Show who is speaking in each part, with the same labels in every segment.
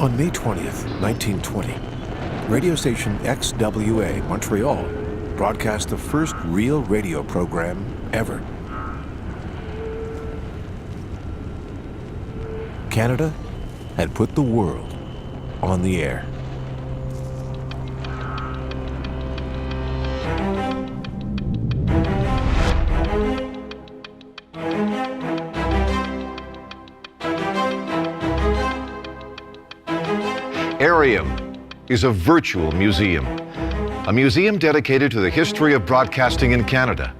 Speaker 1: On May 20th, 1920, radio station XWA Montreal broadcast the first real radio program ever. Canada had put the world on the air.
Speaker 2: Aireum is a virtual museum, a museum dedicated to the history of broadcasting in Canada.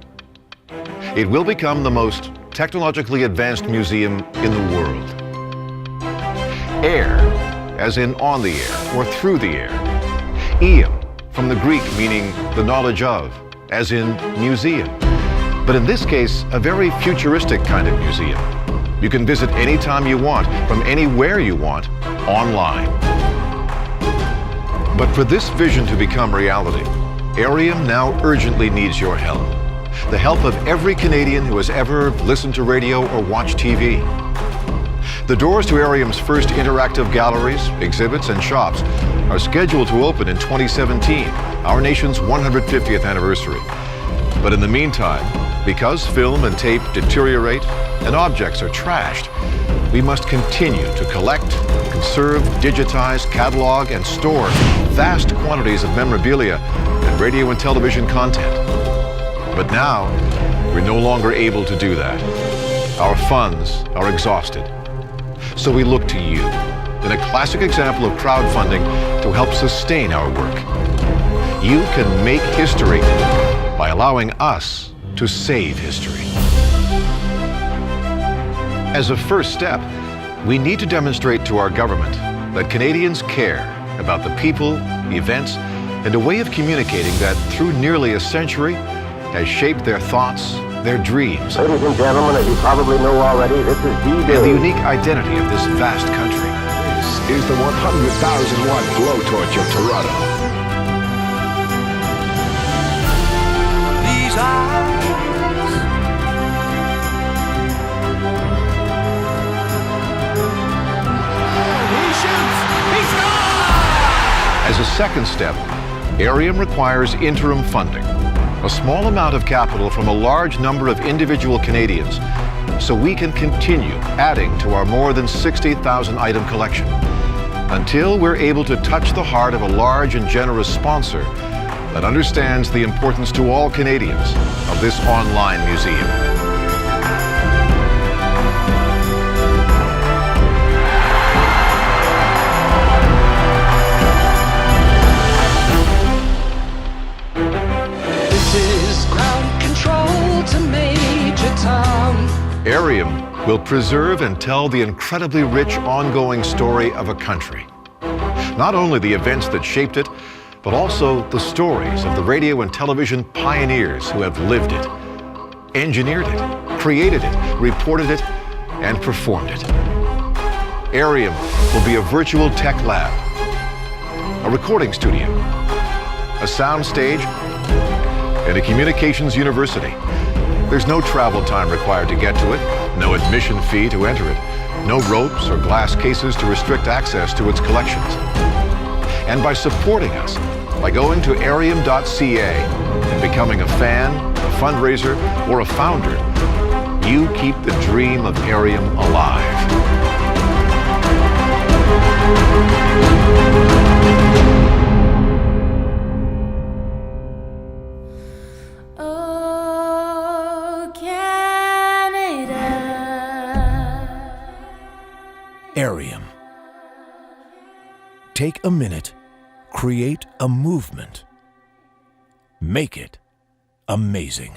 Speaker 2: It will become the most technologically advanced museum in the world. Air, as in on the air or through the air. Eum, from the Greek meaning the knowledge of, as in museum. But in this case, a very futuristic kind of museum. You can visit anytime you want, from anywhere you want, online. But for this vision to become reality, Aireum now urgently needs your help. The help of every Canadian who has ever listened to radio or watched TV. The doors to Aireum's first interactive galleries, exhibits, and shops are scheduled to open in 2017, our nation's 150th anniversary. But in the meantime, because film and tape deteriorate and objects are trashed, we must continue to collect, conserve, digitize, catalog, and store vast quantities of memorabilia and radio and television content. But now, we're no longer able to do that. Our funds are exhausted. So we look to you, in a classic example of crowdfunding, to help sustain our work. You can make history by allowing us to save history. As a first step, we need to demonstrate to our government that Canadians care about the people, events, and a way of communicating that through nearly a century has shaped their thoughts, their dreams.
Speaker 3: Ladies and gentlemen, as you probably know already, this is D-Day.
Speaker 2: And the unique identity of this vast country.
Speaker 4: This is the 100,000 watt blowtorch of Toronto.
Speaker 5: These eyes.
Speaker 2: As a second step, Aireum requires interim funding, a small amount of capital from a large number of individual Canadians, so we can continue adding to our more than 60,000 item collection, until we're able to touch the heart of a large and generous sponsor that understands the importance to all Canadians of this online museum. Aireum will preserve and tell the incredibly rich ongoing story of a country. Not only the events that shaped it, but also the stories of the radio and television pioneers who have lived it, engineered it, created it, reported it, and performed it. Aireum will be a virtual tech lab, a recording studio, a sound stage, and a communications university. There's no travel time required to get to it, no admission fee to enter it, no ropes or glass cases to restrict access to its collections. And by supporting us, by going to aireum.ca and becoming a fan, a fundraiser, or a founder, you keep the dream of Aireum alive.
Speaker 1: Aireum. Take a minute, create a movement. Make it amazing.